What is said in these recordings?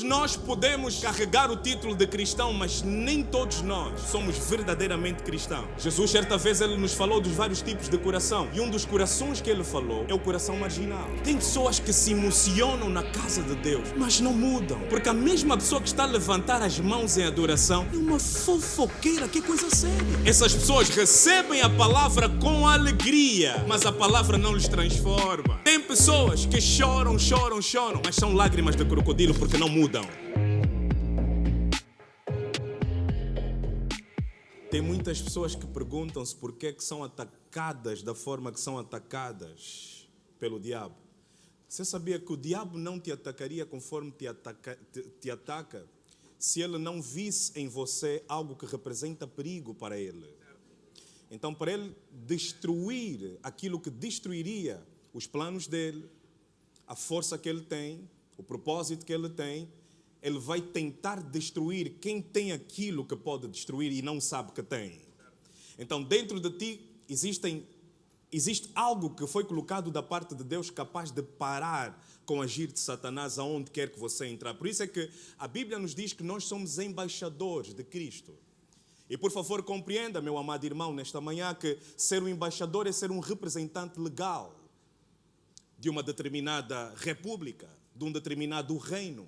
nós podemos carregar o título de cristão, mas nem todos nós somos verdadeiramente cristãos. Jesus, certa vez, ele nos falou dos vários tipos de coração. E um dos corações que ele falou é o coração marginal. Tem pessoas que se emocionam na casa de Deus, mas não mudam. Porque a mesma pessoa que está a levantar as mãos em adoração é uma fofoqueira, que coisa séria. Essas pessoas recebem a palavra com alegria, mas a palavra não lhes transforma. Tem pessoas que choram, mas são lágrimas de crocodilo porque não mudam. Tem muitas pessoas que perguntam-se por que são atacadas da forma que são atacadas pelo diabo. Você sabia que o diabo não te atacaria conforme te ataca se ele não visse em você algo que representa perigo para ele? Então, para ele destruir aquilo que destruiria os planos dele, a força que ele tem, o propósito que ele tem, ele vai tentar destruir quem tem aquilo que pode destruir e não sabe que tem. Então, dentro de ti existe algo que foi colocado da parte de Deus capaz de parar com o agir de Satanás aonde quer que você entrar. Por isso é que a Bíblia nos diz que nós somos embaixadores de Cristo. E por favor compreenda, meu amado irmão, nesta manhã, que ser um embaixador é ser um representante legal de uma determinada república, de um determinado reino.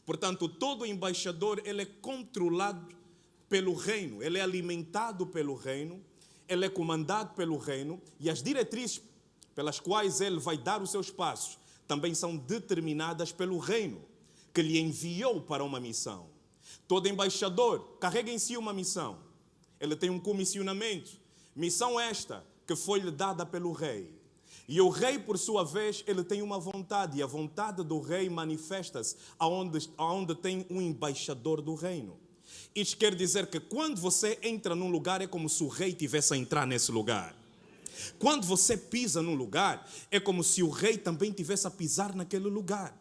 Portanto, todo embaixador ele é controlado pelo reino, ele é alimentado pelo reino, ele é comandado pelo reino e as diretrizes pelas quais ele vai dar os seus passos também são determinadas pelo reino, que lhe enviou para uma missão. Todo embaixador carrega em si uma missão. Ele tem um comissionamento. Missão esta que foi-lhe dada pelo rei. E o rei, por sua vez, ele tem uma vontade. E a vontade do rei manifesta-se aonde tem um embaixador do reino. Isto quer dizer que quando você entra num lugar, é como se o rei tivesse a entrar nesse lugar. Quando você pisa num lugar, é como se o rei também tivesse a pisar naquele lugar.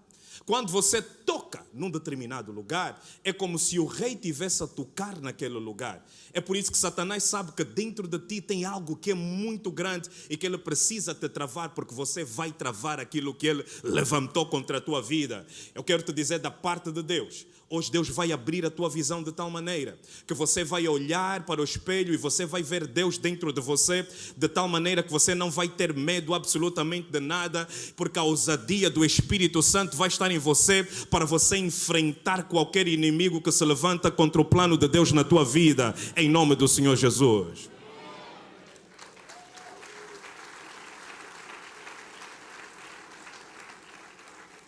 Quando você toca num determinado lugar, é como se o rei tivesse a tocar naquele lugar. É por isso que Satanás sabe que dentro de ti tem algo que é muito grande e que ele precisa te travar, porque você vai travar aquilo que ele levantou contra a tua vida. Eu quero te dizer da parte de Deus. Hoje Deus vai abrir a tua visão de tal maneira que você vai olhar para o espelho e você vai ver Deus dentro de você, de tal maneira que você não vai ter medo absolutamente de nada, porque a ousadia do Espírito Santo vai estar em você para você enfrentar qualquer inimigo que se levanta contra o plano de Deus na tua vida, em nome do Senhor Jesus.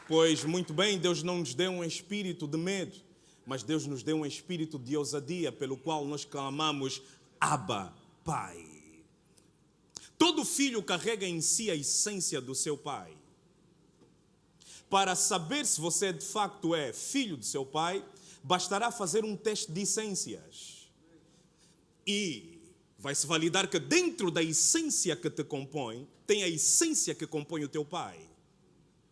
Pois, muito bem, Deus não nos deu um espírito de medo, mas Deus nos deu um espírito de ousadia, pelo qual nós clamamos, Abba, Pai. Todo filho carrega em si a essência do seu pai. Para saber se você de facto é filho do seu pai, bastará fazer um teste de essências. E vai-se validar que dentro da essência que te compõe, tem a essência que compõe o teu pai.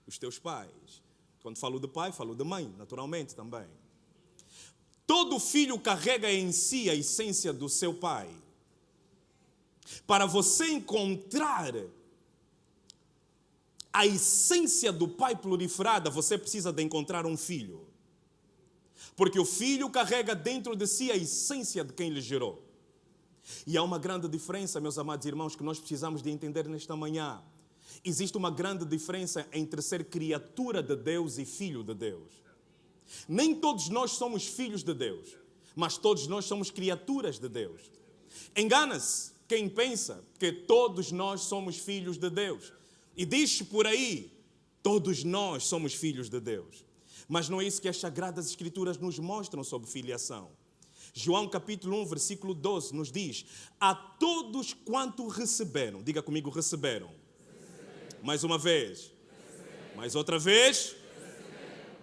Os teus pais. Quando falo de pai, falo de mãe, naturalmente também. Todo filho carrega em si a essência do seu pai. Para você encontrar a essência do pai proliferada, você precisa de encontrar um filho. Porque o filho carrega dentro de si a essência de quem lhe gerou. E há uma grande diferença, meus amados irmãos, que nós precisamos de entender nesta manhã. Existe uma grande diferença entre ser criatura de Deus e filho de Deus. Nem todos nós somos filhos de Deus, mas todos nós somos criaturas de Deus. Engana-se quem pensa que todos nós somos filhos de Deus. E diz por aí, todos nós somos filhos de Deus. Mas não é isso que as Sagradas Escrituras nos mostram sobre filiação. João capítulo 1, versículo 12 nos diz: a todos quanto receberam, diga comigo, receberam. Mais uma vez. Mais outra vez.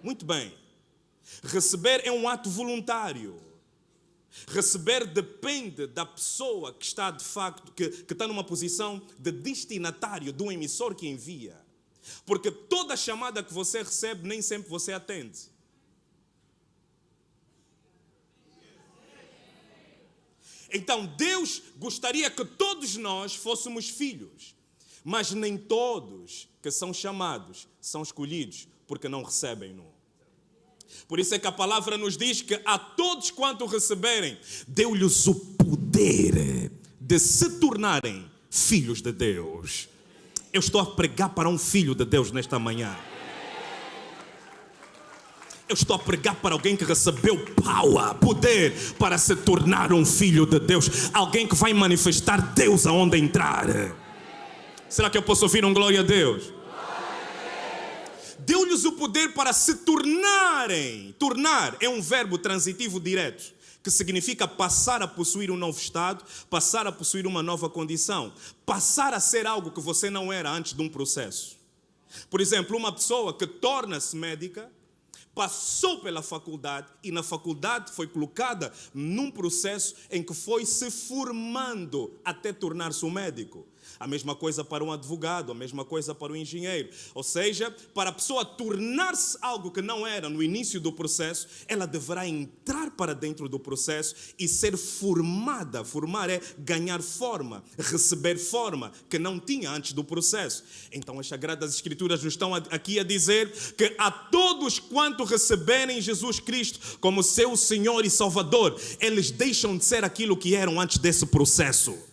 Muito bem. Receber é um ato voluntário. Receber depende da pessoa que está de facto, que está numa posição de destinatário, do emissor que envia. Porque toda chamada que você recebe, nem sempre você atende. Então Deus gostaria que todos nós fôssemos filhos. Mas nem todos que são chamados são escolhidos porque não recebem-no. Por isso é que a palavra nos diz que a todos quanto receberem, deu-lhes o poder de se tornarem filhos de Deus. Eu estou a pregar para um filho de Deus nesta manhã. Eu estou a pregar para alguém que recebeu poder para se tornar um filho de Deus. Alguém que vai manifestar Deus aonde entrar. Será que eu posso ouvir um glória a Deus? Deu-lhes o poder para se tornarem. Tornar é um verbo transitivo direto, que significa passar a possuir um novo estado, passar a possuir uma nova condição, passar a ser algo que você não era antes de um processo. Por exemplo, uma pessoa que torna-se médica, passou pela faculdade e na faculdade foi colocada num processo em que foi se formando até tornar-se um médico. A mesma coisa para um advogado, a mesma coisa para um engenheiro. Ou seja, para a pessoa tornar-se algo que não era no início do processo, ela deverá entrar para dentro do processo e ser formada. Formar é ganhar forma, receber forma que não tinha antes do processo. Então as Sagradas Escrituras nos estão aqui a dizer que a todos quanto receberem Jesus Cristo como seu Senhor e Salvador, eles deixam de ser aquilo que eram antes desse processo.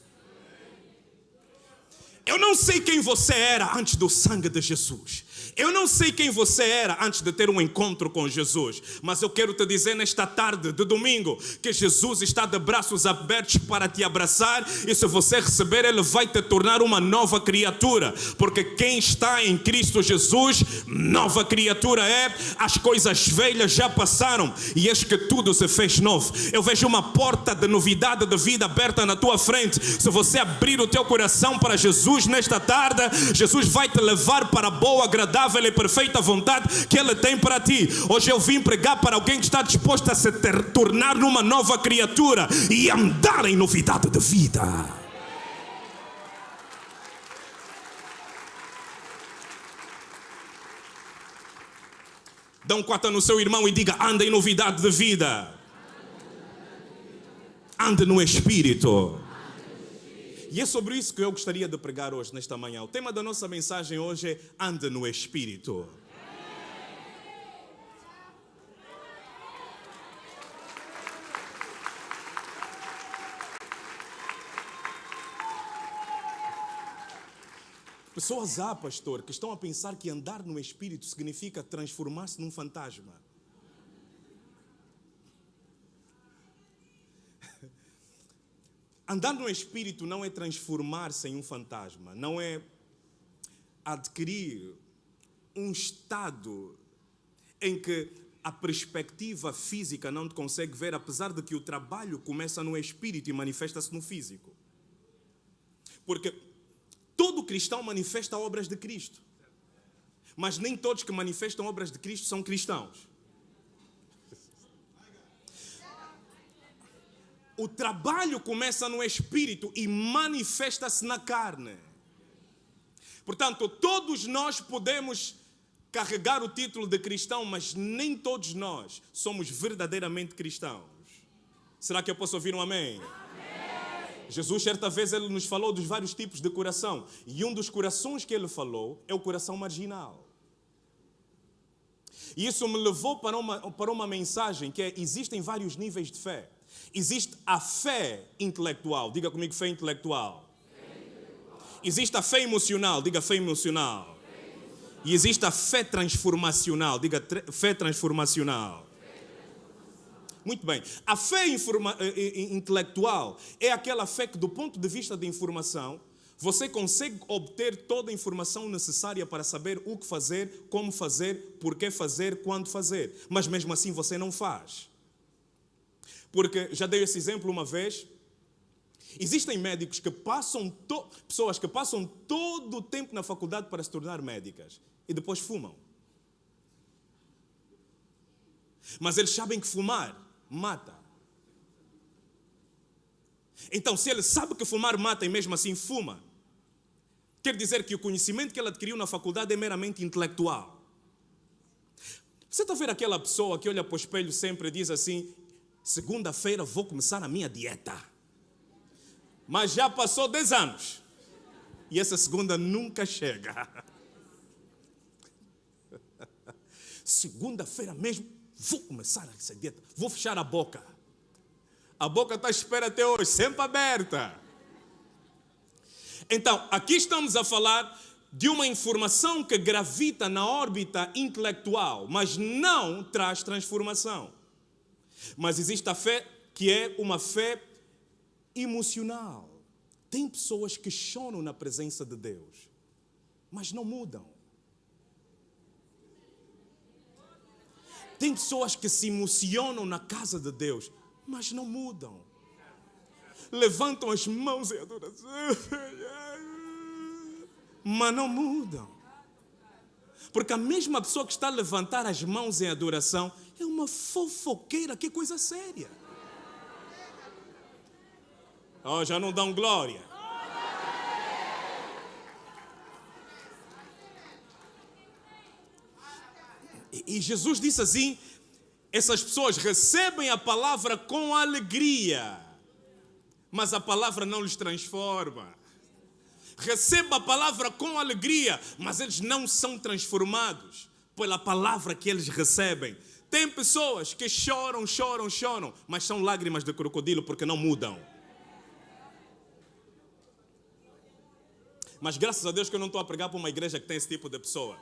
Eu não sei quem você era antes do sangue de Jesus. Eu não sei quem você era antes de ter um encontro com Jesus. Mas eu quero te dizer nesta tarde de domingo que Jesus está de braços abertos para te abraçar. E se você receber, Ele vai te tornar uma nova criatura. Porque quem está em Cristo Jesus, nova criatura é. As coisas velhas já passaram e eis que tudo se fez novo. Eu vejo uma porta de novidade de vida aberta na tua frente. Se você abrir o teu coração para Jesus nesta tarde, Jesus vai te levar para a boa, agradável e perfeita vontade que Ele tem para ti. Hoje eu vim pregar para alguém que está disposto a se tornar numa nova criatura e andar em novidade de vida. Dá um quatro no seu irmão e diga: anda em novidade de vida. Ande no Espírito. E é sobre isso que eu gostaria de pregar hoje, nesta manhã. O tema da nossa mensagem hoje é: ande no Espírito. Pessoas há, pastor, que estão a pensar que andar no Espírito significa transformar-se num fantasma. Andar no Espírito não é transformar-se em um fantasma, não é adquirir um estado em que a perspectiva física não te consegue ver, apesar de que o trabalho começa no Espírito e manifesta-se no físico. Porque todo cristão manifesta obras de Cristo, mas nem todos que manifestam obras de Cristo são cristãos. O trabalho começa no Espírito e manifesta-se na carne. Portanto, todos nós podemos carregar o título de cristão, mas nem todos nós somos verdadeiramente cristãos. Será que eu posso ouvir um amém? Amém. Jesus, certa vez, Ele nos falou dos vários tipos de coração. E um dos corações que Ele falou é o coração marginal. E isso me levou para uma mensagem que é: existem vários níveis de fé. Existe a fé intelectual. Diga comigo: fé intelectual. Existe a fé emocional. Diga: fé emocional. E existe a fé transformacional. Diga: fé transformacional. Muito bem. A fé intelectual é aquela fé que, do ponto de vista de informação, você consegue obter toda a informação necessária para saber o que fazer, como fazer, por que fazer, quando fazer. Mas mesmo assim você não faz. Porque, já dei esse exemplo uma vez, existem médicos que pessoas que passam todo o tempo na faculdade para se tornar médicas e depois fumam. Mas eles sabem que fumar mata. Então, se ele sabe que fumar mata e mesmo assim fuma, quer dizer que o conhecimento que ele adquiriu na faculdade é meramente intelectual. Você está a ver aquela pessoa que olha para o espelho sempre e diz assim: segunda-feira vou começar a minha dieta. Mas já passou 10 anos. E essa segunda nunca chega. Segunda-feira mesmo Vou começar essa dieta, vou fechar a boca. A boca está à espera até hoje, sempre aberta. Então, aqui estamos a falar de uma informação que gravita na órbita intelectual, mas não traz transformação. Mas existe a fé que é uma fé emocional. Tem pessoas que choram na presença de Deus, mas não mudam. Tem pessoas que se emocionam na casa de Deus, mas não mudam. Levantam as mãos em adoração, mas não mudam. Porque a mesma pessoa que está a levantar as mãos em adoração é uma fofoqueira, que coisa séria. Oh, já não dão glória. E Jesus disse assim, essas pessoas recebem a palavra com alegria, mas a palavra não lhes transforma. Recebem a palavra com alegria, mas eles não são transformados pela palavra que eles recebem. Tem pessoas que choram, mas são lágrimas de crocodilo porque não mudam. Mas graças a Deus que eu não estou a pregar para uma igreja que tem esse tipo de pessoa.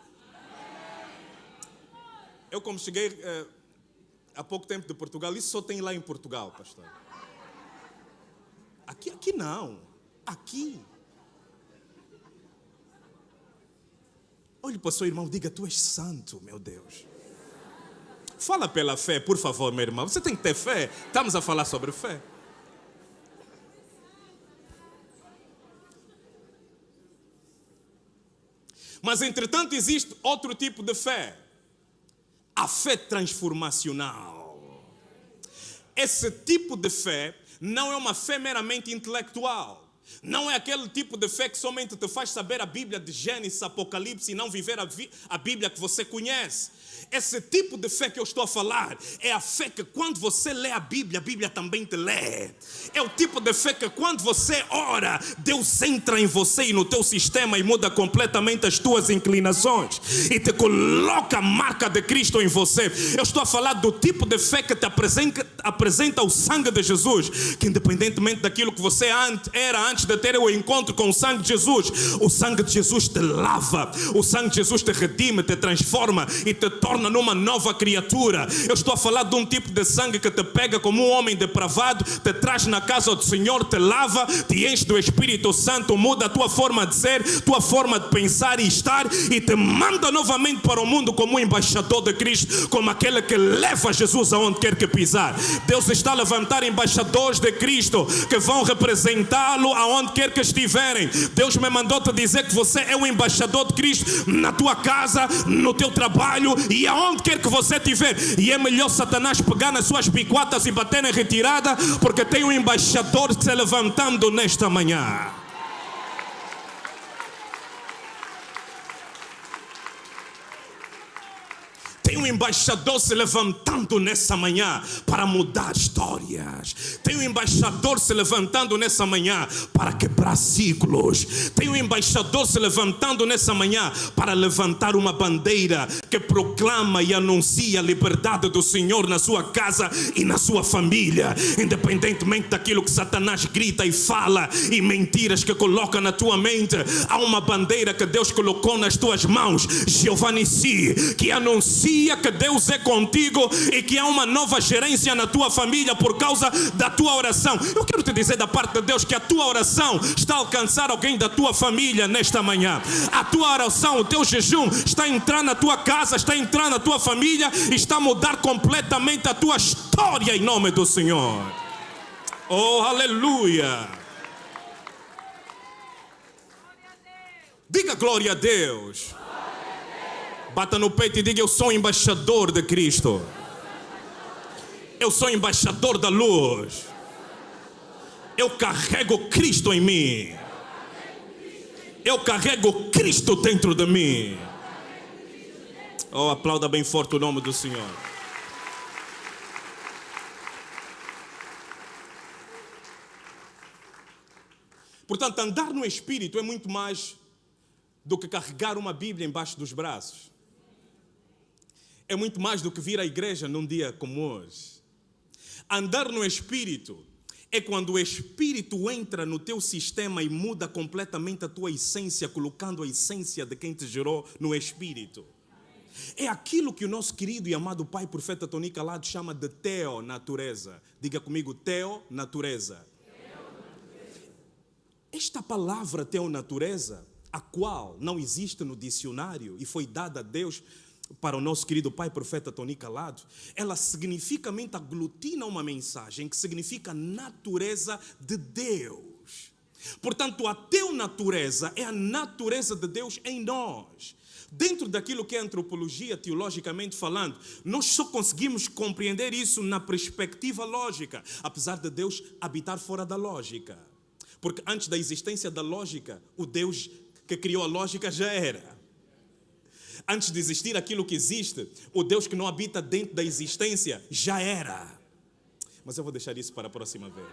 Eu como cheguei há pouco tempo de Portugal, isso só tem lá em Portugal, pastor. Aqui não. Aqui. Olhe para o seu irmão, diga, tu és santo, meu Deus. Fala pela fé, por favor, meu irmão. Você tem que ter fé. Estamos a falar sobre fé. Mas, entretanto, existe outro tipo de fé. A fé transformacional. Esse tipo de fé não é uma fé meramente intelectual. Não é aquele tipo de fé que somente te faz saber a Bíblia de Gênesis, Apocalipse e não viver a Bíblia que você conhece. Esse tipo de fé que eu estou a falar é a fé que quando você lê a Bíblia também te lê. É o tipo de fé que quando você ora, Deus entra em você e no teu sistema e muda completamente as tuas inclinações e te coloca a marca de Cristo em você. Eu estou a falar do tipo de fé que te apresenta o sangue de Jesus, que independentemente daquilo que você era antes de ter o encontro com o sangue de Jesus, o sangue de Jesus te lava, o sangue de Jesus te redime, te transforma e te torna numa nova criatura. Eu estou a falar de um tipo de sangue que te pega como um homem depravado, te traz na casa do Senhor, te lava, te enche do Espírito Santo, muda a tua forma de ser, tua forma de pensar e estar e te manda novamente para o mundo como um embaixador de Cristo, como aquele que leva Jesus aonde quer que pisar. Deus está a levantar embaixadores de Cristo que vão representá-lo aonde quer que estiverem. Deus me mandou te dizer que você é um embaixador de Cristo na tua casa, no teu trabalho e aonde quer que você estiver. E é melhor Satanás pegar nas suas biquatas e bater em retirada, porque tem um embaixador se levantando nesta manhã. Tem um embaixador se levantando nessa manhã para mudar histórias. Tem um embaixador se levantando nessa manhã para quebrar ciclos. Tem um embaixador se levantando nessa manhã para levantar uma bandeira que proclama e anuncia a liberdade do Senhor na sua casa e na sua família. Independentemente daquilo que Satanás grita e fala e mentiras que coloca na tua mente, há uma bandeira que Deus colocou nas tuas mãos, Jeová Nissi, que anuncia que Deus é contigo e que há uma nova gerência na tua família por causa da tua oração. Eu quero te dizer da parte de Deus que a tua oração está a alcançar alguém da tua família nesta manhã. A tua oração, o teu jejum está a entrar na tua casa, está a entrar na tua família e está a mudar completamente a tua história em nome do Senhor. Oh, aleluia! Diga glória a Deus. Bata no peito e diga: eu sou embaixador de Cristo. Eu sou embaixador da luz. Eu carrego Cristo em mim. Eu carrego Cristo dentro de mim. Oh, aplauda bem forte o nome do Senhor. Portanto, andar no Espírito é muito mais do que carregar uma Bíblia embaixo dos braços. é muito mais do que vir à igreja num dia como hoje. Andar no Espírito é quando o Espírito entra no teu sistema e muda completamente a tua essência, colocando a essência de quem te gerou no Espírito. É aquilo que o nosso querido e amado pai profeta Tony Calado chama de teonatureza. Diga comigo, teonatureza. Esta palavra teonatureza, a qual não existe no dicionário e foi dada a Deus para o nosso querido pai profeta Tony Calado, ela significamente aglutina uma mensagem que significa natureza de Deus. Portanto, a teonatureza é a natureza de Deus em nós. Dentro daquilo que é antropologia, teologicamente falando, nós só conseguimos compreender isso na perspectiva lógica, apesar de Deus habitar fora da lógica. Porque antes da existência da lógica, o Deus que criou a lógica já era. Antes de existir aquilo que existe, o Deus que não habita dentro da existência já era. Mas eu vou deixar isso para a próxima vez.